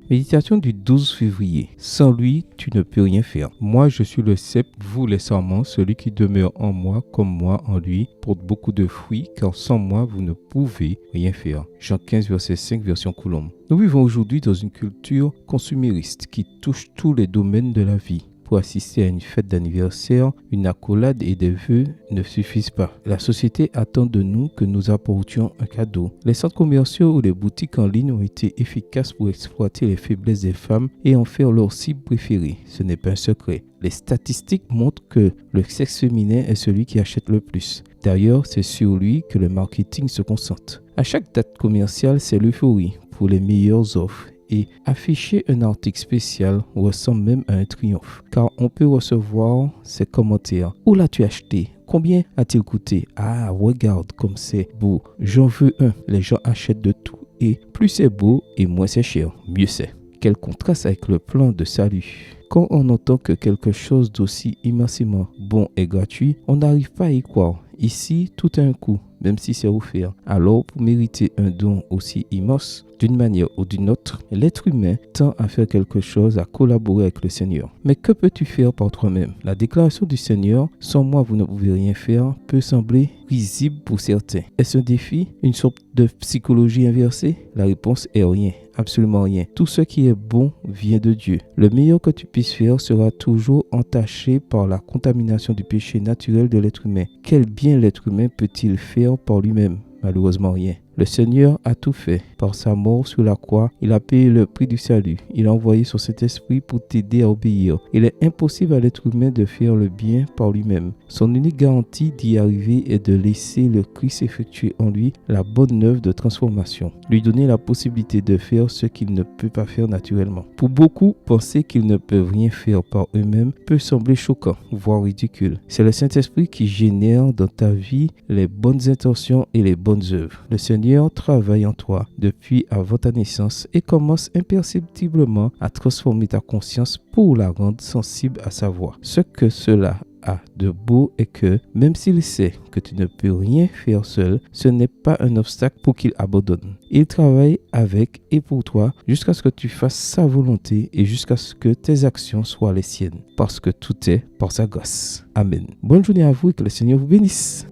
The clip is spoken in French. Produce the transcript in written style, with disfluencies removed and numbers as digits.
Méditation du 12 février. Sans lui, tu ne peux rien faire. Moi, je suis le cep, vous les sarments. Celui qui demeure en moi, comme moi en lui, porte beaucoup de fruits, car sans moi, vous ne pouvez rien faire. Jean 15, verset 5, version Coulombe. Nous vivons aujourd'hui dans une culture consumériste qui touche tous les domaines de la vie. Pour assister à une fête d'anniversaire, une accolade et des vœux ne suffisent pas. La société attend de nous que nous apportions un cadeau. Les centres commerciaux ou les boutiques en ligne ont été efficaces pour exploiter les faiblesses des femmes et en faire leur cible préférée. Ce n'est pas un secret. Les statistiques montrent que le sexe féminin est celui qui achète le plus. D'ailleurs, c'est sur lui que le marketing se concentre. À chaque date commerciale, c'est l'euphorie pour les meilleures offres. Et afficher un article spécial ressemble même à un triomphe, car on peut recevoir ces commentaires. Où l'as-tu acheté? Combien a-t-il coûté? Ah, regarde comme c'est beau. J'en veux un. Les gens achètent de tout. Et plus c'est beau et moins c'est cher, mieux c'est. Quel contraste avec le plan de salut. Quand on entend que quelque chose d'aussi immensément bon est gratuit, on n'arrive pas à y croire. Ici, tout a un coût, même si c'est offert. Alors, pour mériter un don aussi immense, d'une manière ou d'une autre, l'être humain tend à faire quelque chose, à collaborer avec le Seigneur. Mais que peux-tu faire par toi-même? La déclaration du Seigneur, sans moi vous ne pouvez rien faire, peut sembler risible pour certains. Est-ce un défi? Une sorte de psychologie inversée? La réponse est rien. Absolument rien. Tout ce qui est bon vient de Dieu. Le meilleur que tu puisses faire sera toujours entaché par la contamination du péché naturel de l'être humain. Quel bien l'être humain peut-il faire par lui-même? Malheureusement rien. Le Seigneur a tout fait. Par sa mort sur la croix, il a payé le prix du salut. Il a envoyé son Saint-Esprit pour t'aider à obéir. Il est impossible à l'être humain de faire le bien par lui-même. Son unique garantie d'y arriver est de laisser le Christ effectuer en lui la bonne œuvre de transformation. Lui donner la possibilité de faire ce qu'il ne peut pas faire naturellement. Pour beaucoup, penser qu'ils ne peuvent rien faire par eux-mêmes peut sembler choquant, voire ridicule. C'est le Saint-Esprit qui génère dans ta vie les bonnes intentions et les bonnes œuvres. Le Seigneur travaille en toi depuis avant ta naissance et commence imperceptiblement à transformer ta conscience pour la rendre sensible à sa voix. Ce que cela a de beau est que, même s'il sait que tu ne peux rien faire seul, ce n'est pas un obstacle pour qu'il abandonne. Il travaille avec et pour toi jusqu'à ce que tu fasses sa volonté et jusqu'à ce que tes actions soient les siennes, parce que tout est par sa grâce. Amen. Bonne journée à vous et que le Seigneur vous bénisse.